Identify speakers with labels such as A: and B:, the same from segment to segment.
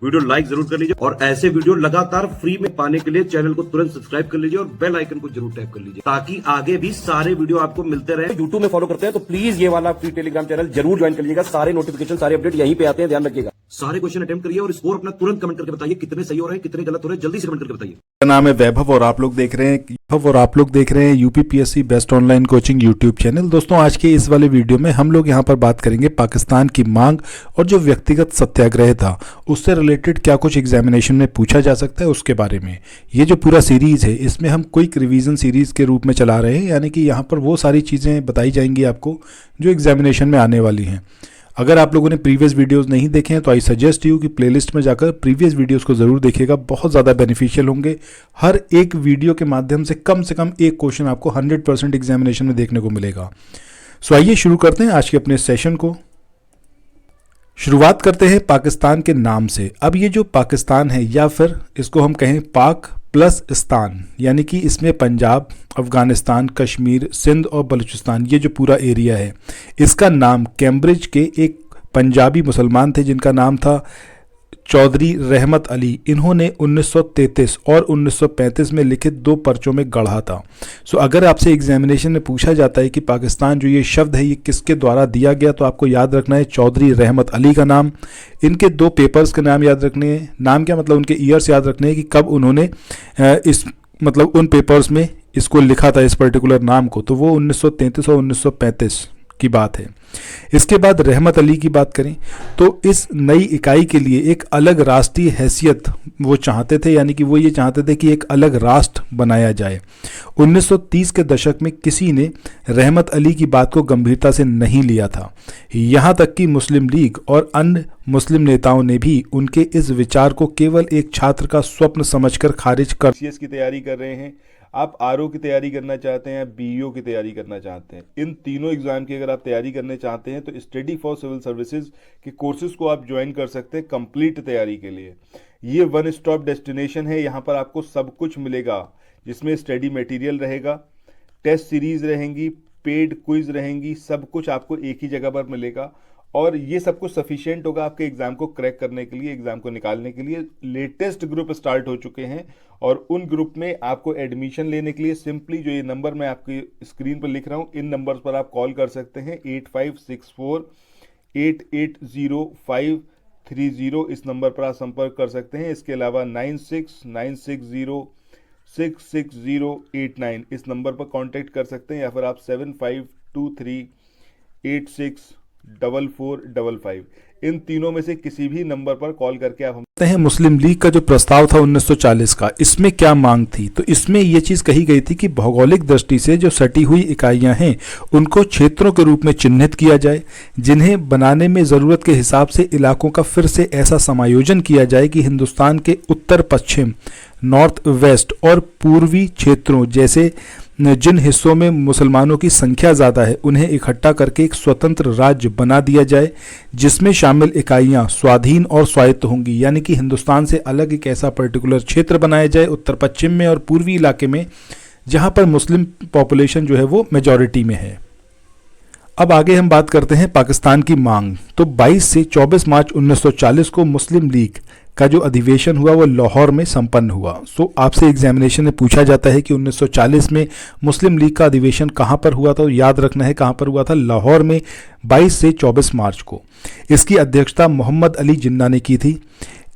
A: Video like जरूर कर लीजिए और ऐसे वीडियो लगातार फ्री में पाने के लिए चैनल को तुरंत सब्सक्राइब कर लीजिए और बेल आइकन को जरूर टैप कर लीजिए ताकि आगे भी सारे वीडियो आपको मिलते रहे।
B: यूट्यूब में फॉलो करते हैं तो प्लीज ये वाला फ्री टेलीग्राम चैनल जरूर ज्वाइन कर लीजिएगा। सारे नोटिफिकेशन सारे अपडेट यहीं पे आते हैं, ध्यान रखिएगा।
A: सारे क्वेश्चन अटेम्प्ट करिए और स्कोर अपना तुरंत कमेंट करके बताइए कितने सही हो रहे हैं कितने गलत हो रहे हैं, जल्दी से कमेंट करके बताइए।
C: मेरा नाम है वैभव और आप लोग देख रहे हैं UPPSC best online coaching YouTube channel. दोस्तों आज के इस वाले वीडियो में हम लोग यहाँ पर बात करेंगे पाकिस्तान की मांग और जो व्यक्तिगत सत्याग्रह था उससे रिलेटेड क्या कुछ एग्जामिनेशन में पूछा जा सकता है उसके बारे में। ये जो पूरा सीरीज है इसमें हम क्विक रिवीजन सीरीज के रूप में चला रहे हैं, यानी कि यहाँ पर वो सारी चीज़ें बताई जाएंगी आपको जो एग्जामिनेशन में आने वाली हैं। अगर आप लोगों ने प्रीवियस वीडियोस नहीं देखे हैं तो आई सजेस्ट यू कि प्लेलिस्ट में जाकर प्रीवियस वीडियोस को ज़रूर देखिएगा, बहुत ज़्यादा बेनिफिशियल होंगे। हर एक वीडियो के माध्यम से कम एक क्वेश्चन आपको 100% एग्जामिनेशन में देखने को मिलेगा। सो आइए शुरू करते हैं आज के अपने सेशन को। शुरुआत करते हैं पाकिस्तान के नाम से। अब ये जो पाकिस्तान है या फिर इसको हम कहें पाक प्लस स्तान, यानी कि इसमें पंजाब, अफ़गानिस्तान, कश्मीर, सिंध और बलूचिस्तान ये जो पूरा एरिया है, इसका नाम कैम्ब्रिज के एक पंजाबी मुसलमान थे जिनका नाम था चौधरी रहमत अली। इन्होंने 1933 और 1935 में लिखित 2 पर्चों में गढ़ा था। सो अगर आपसे एग्जामिनेशन में पूछा जाता है कि पाकिस्तान जो ये शब्द है ये किसके द्वारा दिया गया, तो आपको याद रखना है चौधरी रहमत अली का नाम। इनके 2 पेपर्स के नाम याद रखने हैं, नाम क्या मतलब उनके ईयर्स याद रखने हैं कि कब उन्होंने उन पेपर्स में इसको लिखा था, इस पर्टिकुलर नाम को, तो वो 1933 और 1935 की बात है। इसके बाद रहमत अली की बात करें तो इस नई इकाई के लिए एक अलग राष्ट्रीय हैसियत वो चाहते थे, यानी कि वो ये चाहते थे कि एक अलग राष्ट्र बनाया जाए। 1930 के दशक में किसी ने रहमत अली की बात को गंभीरता से नहीं लिया था, यहाँ तक कि मुस्लिम लीग और अन्य मुस्लिम नेताओं ने भी उनके इस विचार को केवल एक छात्र का स्वप्न समझकर खारिज कर।
D: सीएस की तैयारी कर रहे हैं, आप आरओ की तैयारी करना चाहते हैं, बीईओ की तैयारी करना चाहते हैं, इन तीनों एग्जाम की अगर आप तैयारी करने चाहते हैं तो स्टडी फॉर सिविल सर्विसेज के कोर्सेज को आप ज्वाइन कर सकते हैं कंप्लीट तैयारी के लिए। ये वन स्टॉप डेस्टिनेशन है, यहाँ पर आपको सब कुछ मिलेगा जिसमें स्टडी मटेरियल रहेगा, टेस्ट सीरीज रहेंगी, पेड क्विज रहेंगी, सब कुछ आपको एक ही जगह पर मिलेगा और ये सब कुछ सफिशिएंट होगा आपके एग्जाम को क्रैक करने के लिए, एग्जाम को निकालने के लिए। लेटेस्ट ग्रुप स्टार्ट हो चुके हैं और उन ग्रुप में आपको एडमिशन लेने के लिए सिंपली जो ये नंबर मैं आपकी स्क्रीन पर लिख रहा हूँ, इन नंबर्स पर आप कॉल कर सकते हैं। 8564880530 इस नंबर पर आप संपर्क कर सकते हैं। इसके अलावा 9696066089 इस नंबर पर कांटेक्ट कर सकते हैं, या फिर आप 7523864455 इन तीनों में से किसी भी नंबर पर कॉल करके आप
C: हैं। मुस्लिम लीग का जो प्रस्ताव था 1940 का, इसमें क्या मांग थी? तो इसमें यह चीज़ कही गई थी कि भौगोलिक दृष्टि से जो सटी हुई इकाइयां हैं उनको क्षेत्रों के रूप में चिन्हित किया जाए, जिन्हें बनाने में ज़रूरत के हिसाब से इलाकों का फिर से ऐसा समायोजन किया जाए कि हिंदुस्तान के उत्तर पश्चिम, नॉर्थ वेस्ट और पूर्वी क्षेत्रों जैसे जिन हिस्सों में मुसलमानों की संख्या ज़्यादा है उन्हें इकट्ठा करके एक स्वतंत्र राज्य बना दिया जाए, जिसमें शामिल इकाइयां स्वाधीन और स्वायत्त होंगी। यानी कि हिंदुस्तान से अलग एक ऐसा पर्टिकुलर क्षेत्र बनाया जाए उत्तर पश्चिम में और पूर्वी इलाके में, जहां पर मुस्लिम पॉपुलेशन जो है वो मेजॉरिटी में है। अब आगे हम बात करते हैं पाकिस्तान की मांग। तो 22 से 24 मार्च 1940 को मुस्लिम लीग का जो अधिवेशन हुआ वो लाहौर में संपन्न हुआ। सो आपसे एग्जामिनेशन में पूछा जाता है कि 1940 में मुस्लिम लीग का अधिवेशन कहाँ पर हुआ था, तो याद रखना है कहाँ पर हुआ था, लाहौर में 22 से 24 मार्च को। इसकी अध्यक्षता मोहम्मद अली जिन्ना ने की थी।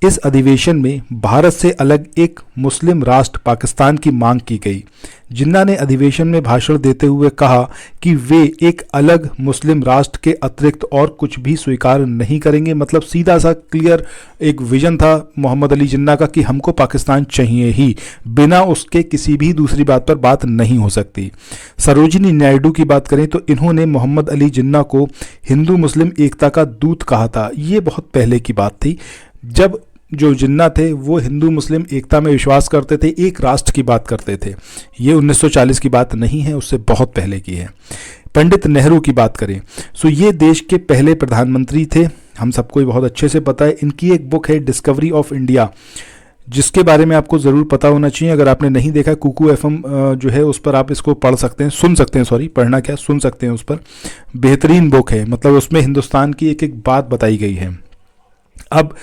C: इस अधिवेशन में भारत से अलग एक मुस्लिम राष्ट्र पाकिस्तान की मांग की गई। जिन्ना ने अधिवेशन में भाषण देते हुए कहा कि वे एक अलग मुस्लिम राष्ट्र के अतिरिक्त और कुछ भी स्वीकार नहीं करेंगे। मतलब सीधा सा क्लियर एक विजन था मोहम्मद अली जिन्ना का कि हमको पाकिस्तान चाहिए ही, बिना उसके किसी भी दूसरी बात पर बात नहीं हो सकती। सरोजिनी नायडू की बात करें तो इन्होंने मोहम्मद अली जिन्ना को हिंदू मुस्लिम एकता का दूत कहा था। ये बहुत पहले की बात थी जब जो जिन्ना थे वो हिंदू मुस्लिम एकता में विश्वास करते थे, एक राष्ट्र की बात करते थे। ये 1940 की बात नहीं है, उससे बहुत पहले की है। पंडित नेहरू की बात करें सो ये देश के पहले प्रधानमंत्री थे, हम सबको ये बहुत अच्छे से पता है। इनकी एक बुक है डिस्कवरी ऑफ इंडिया, जिसके बारे में आपको ज़रूर पता होना चाहिए। अगर आपने नहीं देखा, कुकू एफएम जो है उस पर आप इसको पढ़ सकते हैं, सुन सकते हैं, सॉरी पढ़ना क्या, सुन सकते हैं उस पर। बेहतरीन बुक है, मतलब उसमें हिंदुस्तान की एक एक बात बताई गई है। अब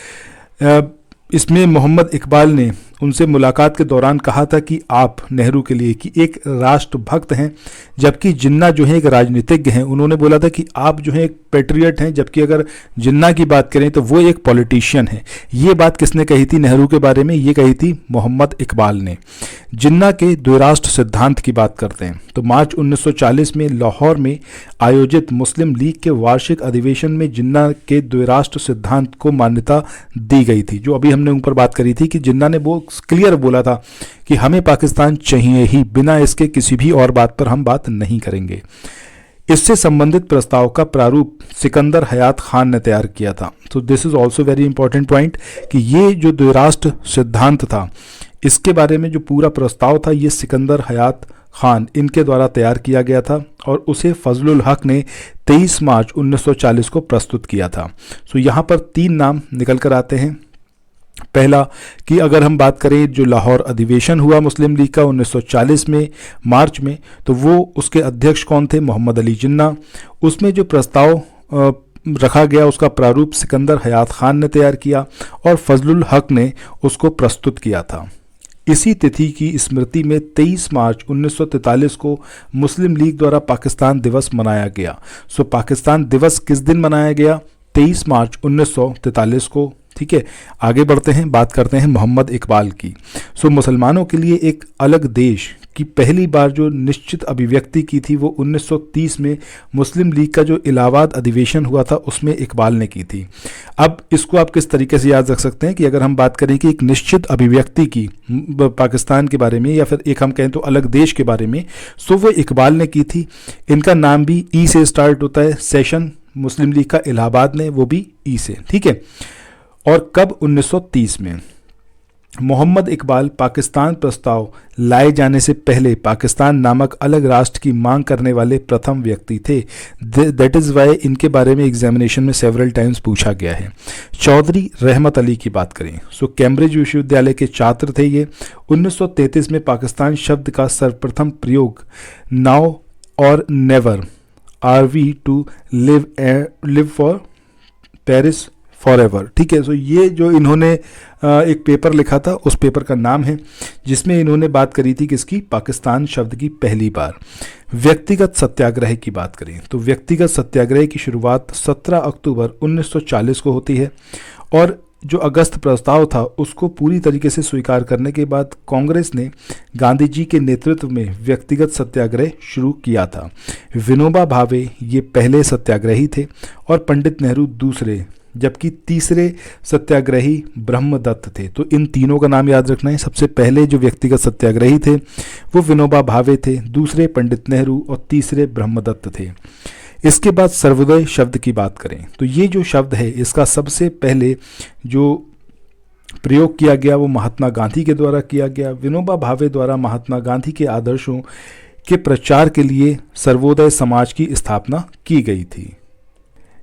C: इसमें मोहम्मद इकबाल ने उनसे मुलाकात के दौरान कहा था कि आप नेहरू के लिए कि एक राष्ट्रभक्त हैं, जबकि जिन्ना जो है एक राजनीतिज्ञ हैं। उन्होंने बोला था कि आप जो है एक पेट्रियट हैं, जबकि अगर जिन्ना की बात करें तो वो एक पॉलिटिशियन है। ये बात किसने कही थी नेहरू के बारे में? ये कही थी मोहम्मद इकबाल ने। जिन्ना के द्विराष्ट्र सिद्धांत की बात करते हैं तो मार्च 1940 में लाहौर में आयोजित मुस्लिम लीग के वार्षिक अधिवेशन में जिन्ना के द्विराष्ट्र सिद्धांत को मान्यता दी गई थी। जो अभी हमने ऊपर बात करी थी कि जिन्ना ने वो क्लियर बोला था कि हमें पाकिस्तान चाहिए ही, बिना इसके किसी भी और बात पर हम बात नहीं करेंगे। इससे संबंधित प्रस्ताव का प्रारूप सिकंदर हयात खान ने तैयार किया था। तो this is also very important point कि ये जो द्विराष्ट्र सिद्धांत था, इसके बारे में जो पूरा प्रस्ताव था ये सिकंदर हयात खान इनके द्वारा तैयार किया गया था और उसे फजलुल हक ने 23 मार्च 1940 को प्रस्तुत किया था। सो यहाँ पर 3 नाम निकल कर आते हैं। पहला कि अगर हम बात करें जो लाहौर अधिवेशन हुआ मुस्लिम लीग का 1940 में मार्च में, तो वो उसके अध्यक्ष कौन थे? मोहम्मद अली जिन्ना। उसमें जो प्रस्ताव रखा गया उसका प्रारूप सिकंदर हयात खान ने तैयार किया और फजलुल हक ने उसको प्रस्तुत किया था। इसी तिथि की स्मृति में 23 मार्च 1943 को मुस्लिम लीग द्वारा पाकिस्तान दिवस मनाया गया। सो पाकिस्तान दिवस किस दिन मनाया गया? 23 मार्च 1943 को। ठीक है, आगे बढ़ते हैं, बात करते हैं मोहम्मद इकबाल की। सो मुसलमानों के लिए एक अलग देश की पहली बार जो निश्चित अभिव्यक्ति की थी वो 1930 में मुस्लिम लीग का जो इलाहाबाद अधिवेशन हुआ था उसमें इकबाल ने की थी। अब इसको आप किस तरीके से याद रख सकते हैं कि अगर हम बात करें कि एक निश्चित अभिव्यक्ति की पाकिस्तान के बारे में या फिर एक हम कहें तो अलग देश के बारे में, सो वो इकबाल ने की थी। इनका नाम भी ई से स्टार्ट होता है, सेशन मुस्लिम लीग का इलाहाबाद ने, वो भी ई से। ठीक है, और कब? 1930 में। मोहम्मद इकबाल पाकिस्तान प्रस्ताव लाए जाने से पहले पाकिस्तान नामक अलग राष्ट्र की मांग करने वाले प्रथम व्यक्ति थे। दैट इज़ वाई इनके बारे में एग्जामिनेशन में सेवरल टाइम्स पूछा गया है। चौधरी रहमत अली की बात करें, सो कैम्ब्रिज विश्वविद्यालय के छात्र थे ये। 1933 में पाकिस्तान शब्द का सर्वप्रथम प्रयोग नाउ और never are we to live for Paris forever. ठीक है, सो ये जो इन्होंने एक पेपर लिखा था उस पेपर का नाम है जिसमें इन्होंने बात करी थी किसकी? पाकिस्तान शब्द की पहली बार। व्यक्तिगत सत्याग्रह की बात करें तो व्यक्तिगत सत्याग्रह की शुरुआत 17 अक्टूबर 1940 को होती है और जो अगस्त प्रस्ताव था उसको पूरी तरीके से स्वीकार करने के बाद कांग्रेस ने गांधी जी के नेतृत्व में व्यक्तिगत सत्याग्रह शुरू किया था। विनोबा भावे ये पहले सत्याग्रही थे और पंडित नेहरू दूसरे, जबकि तीसरे सत्याग्रही ब्रह्मदत्त थे। तो इन तीनों का नाम याद रखना है। सबसे पहले जो व्यक्तिगत सत्याग्रही थे वो विनोबा भावे थे, दूसरे पंडित नेहरू और तीसरे ब्रह्मदत्त थे। इसके बाद सर्वोदय शब्द की बात करें तो ये जो शब्द है इसका सबसे पहले जो प्रयोग किया गया वो महात्मा गांधी के द्वारा किया गया। विनोबा भावे द्वारा महात्मा गांधी के आदर्शों के प्रचार के लिए सर्वोदय समाज की स्थापना की गई थी।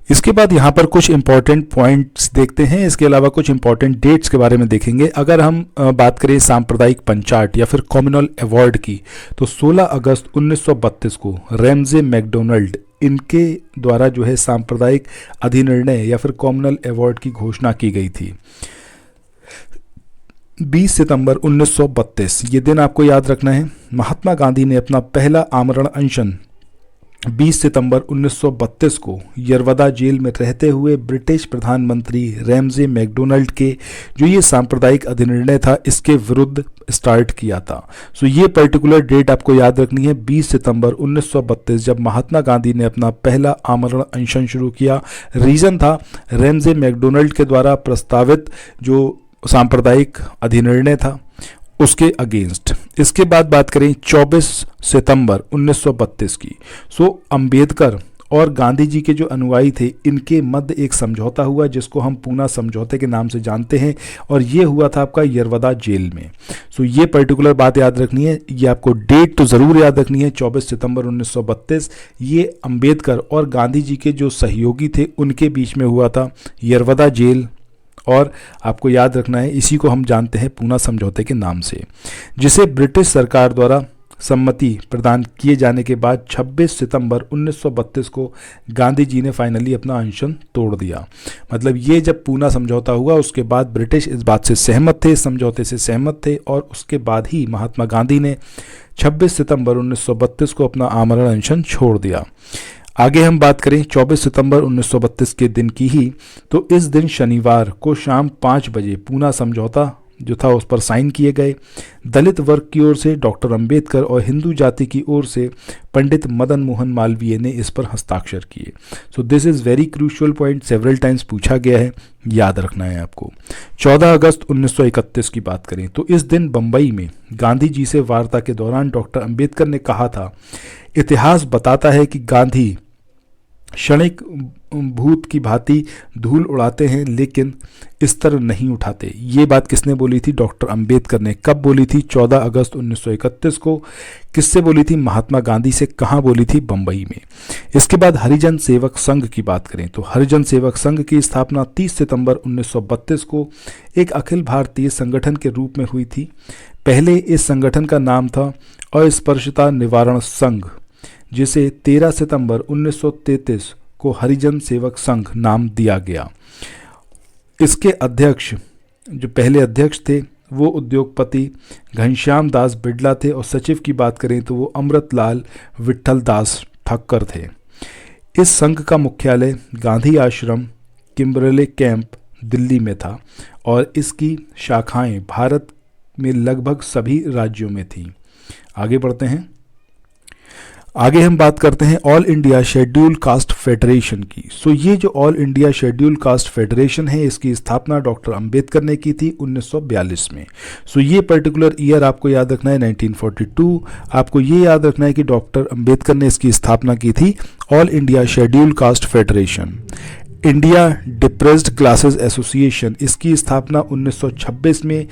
C: इसके बाद यहाँ पर कुछ इंपॉर्टेंट पॉइंट्स देखते हैं, इसके अलावा कुछ इंपॉर्टेंट डेट्स के बारे में देखेंगे। अगर हम बात करें सांप्रदायिक पंचाट या फिर कम्युनल अवार्ड की तो 16 अगस्त 1932 को रैमजे मैकडोनल्ड इनके द्वारा जो है सांप्रदायिक अधिनिर्णय या फिर कम्युनल अवार्ड की घोषणा की गई थी। 20 सितंबर 1932 ये दिन आपको याद रखना है। महात्मा गांधी ने अपना पहला आमरण अनशन 20 सितंबर 1932 को यरवदा जेल में रहते हुए ब्रिटिश प्रधानमंत्री रैमजे मैकडोनल्ड के जो ये सांप्रदायिक अधिनिर्णय था इसके विरुद्ध स्टार्ट किया था। सो ये पर्टिकुलर डेट आपको याद रखनी है, 20 सितंबर 1932 जब महात्मा गांधी ने अपना पहला आमरण अनशन शुरू किया। रीज़न था रैमजे मैकडोनल्ड के द्वारा प्रस्तावित जो सांप्रदायिक अधिनिर्णय था उसके अगेंस्ट। इसके बाद बात करें 24 सितंबर 1932 की। सो अंबेडकर और गांधी जी के जो अनुयायी थे इनके मध्य एक समझौता हुआ जिसको हम पूना समझौते के नाम से जानते हैं और ये हुआ था आपका यरवदा जेल में। सो ये पर्टिकुलर बात याद रखनी है, ये आपको डेट तो ज़रूर याद रखनी है 24 सितंबर 1932। ये अंबेडकर और गांधी जी के जो सहयोगी थे उनके बीच में हुआ था यरवदा जेल और आपको याद रखना है इसी को हम जानते हैं पूना समझौते के नाम से, जिसे ब्रिटिश सरकार द्वारा सम्मति प्रदान किए जाने के बाद 26 सितंबर 1932 को गांधी जी ने फाइनली अपना अनशन तोड़ दिया। मतलब ये जब पूना समझौता हुआ उसके बाद ब्रिटिश इस बात से सहमत थे, इस समझौते से सहमत थे, और उसके बाद ही महात्मा गांधी ने 26 सितंबर 1932 को अपना आमरण अनशन छोड़ दिया। आगे हम बात करें 24 सितंबर 1932 के दिन की ही, तो इस दिन शनिवार को शाम 5 बजे पूना समझौता जो था उस पर साइन किए गए। दलित वर्ग की ओर से डॉक्टर अंबेडकर और हिंदू जाति की ओर से पंडित मदन मोहन मालवीय ने इस पर हस्ताक्षर किए। So this is very crucial point, several times पूछा गया है, याद रखना है आपको। 14 अगस्त 1931 की बात करें तो इस दिन बंबई में गांधी जी से वार्ता के दौरान डॉक्टर अंबेडकर ने कहा था, इतिहास बताता है कि गांधी क्षणिक भूत की भांति धूल उड़ाते हैं लेकिन स्तर नहीं उठाते। ये बात किसने बोली थी? डॉक्टर अंबेडकर ने। कब बोली थी? 14 अगस्त 1931 को। किससे बोली थी? महात्मा गांधी से। कहाँ बोली थी? बंबई में। इसके बाद हरिजन सेवक संघ की बात करें तो हरिजन सेवक संघ की स्थापना 30 सितंबर 1932 को एक अखिल भारतीय संगठन के रूप में हुई थी। पहले इस संगठन का नाम था अस्पृश्यता निवारण संघ, जिसे 13 सितंबर 1933 को हरिजन सेवक संघ नाम दिया गया। इसके अध्यक्ष जो पहले अध्यक्ष थे वो उद्योगपति घनश्याम दास बिड़ला थे, और सचिव की बात करें तो वो अमृतलाल विट्ठल दास ठक्कर थे। इस संघ का मुख्यालय गांधी आश्रम किम्बरले कैंप दिल्ली में था, और इसकी शाखाएं भारत में लगभग सभी राज्यों में थीं। आगे बढ़ते हैं। आगे हम बात करते हैं all India schedule caste federation की। सो ये जो all India schedule caste federation है, इसकी स्थापना डॉक्टर अंबेडकर ने की थी 1942 में। सो ये पर्टिकुलर ईयर आपको याद रखना है 1942। आपको ये याद रखना है कि डॉक्टर अंबेडकर ने इसकी स्थापना की थी all India schedule caste federation. India depressed classes association, इसकी स्थापना 1926 में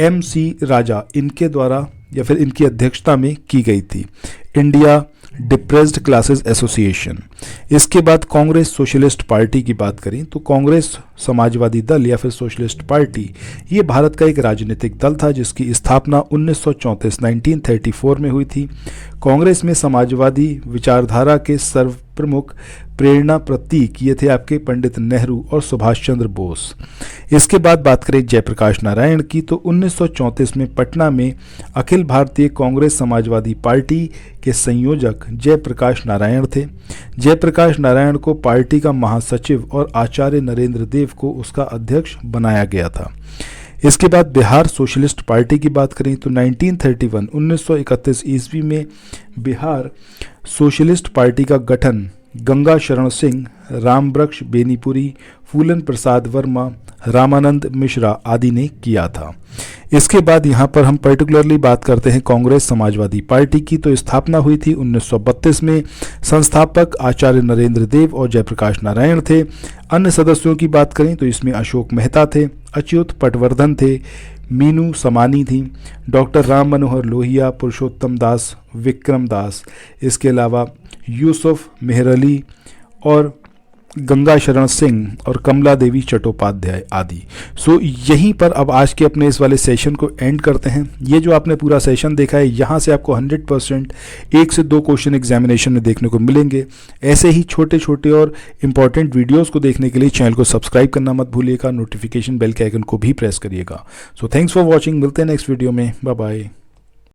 C: MC राजा इनके द्वारा या फिर इनकी अध्यक्षता में की गई थी, इंडिया डिप्रेस्ड क्लासेस एसोसिएशन। इसके बाद कांग्रेस सोशलिस्ट पार्टी की बात करें तो कांग्रेस समाजवादी दल या फिर सोशलिस्ट पार्टी, ये भारत का एक राजनीतिक दल था जिसकी स्थापना 1934 में हुई थी। कांग्रेस में समाजवादी विचारधारा के सर्वप्रमुख प्रेरणा प्रतीक ये थे आपके पंडित नेहरू और सुभाष चंद्र बोस। इसके बाद बात करें जयप्रकाश नारायण की तो 1934 में पटना में अखिल भारतीय कांग्रेस समाजवादी पार्टी के संयोजक जयप्रकाश नारायण थे। जयप्रकाश नारायण को पार्टी का महासचिव और आचार्य नरेंद्र देव को उसका अध्यक्ष बनाया गया था। इसके बाद बिहार सोशलिस्ट पार्टी की बात करें तो 1931 ईस्वी में बिहार सोशलिस्ट पार्टी का गठन गंगा शरण सिंह, रामवृक्ष बेनीपुरी, फूलन प्रसाद वर्मा, रामानंद मिश्रा आदि ने किया था। इसके बाद यहाँ पर हम पर्टिकुलरली बात करते हैं कांग्रेस समाजवादी पार्टी की, तो स्थापना हुई थी 1932 में। संस्थापक आचार्य नरेंद्र देव और जयप्रकाश नारायण थे। अन्य सदस्यों की बात करें तो इसमें अशोक मेहता थे, अच्युत पटवर्धन थे, मीनू समानी थी, डॉक्टर राम मनोहर लोहिया, पुरुषोत्तम दास, विक्रम दास, इसके अलावा यूसुफ मेहरली और गंगा शरण सिंह और कमला देवी चट्टोपाध्याय आदि। सो यहीं पर अब आज के अपने इस वाले सेशन को एंड करते हैं। ये जो आपने पूरा सेशन देखा है, यहाँ से आपको 100% 1 से 2 क्वेश्चन एग्जामिनेशन में देखने को मिलेंगे। ऐसे ही छोटे छोटे और इम्पॉर्टेंट वीडियोस को देखने के लिए चैनल को सब्सक्राइब करना मत भूलिएगा, नोटिफिकेशन बेल के आइकन को भी प्रेस करिएगा। सो थैंक्स फॉर वॉचिंग, मिलते हैं नेक्स्ट वीडियो में, बाय बाय।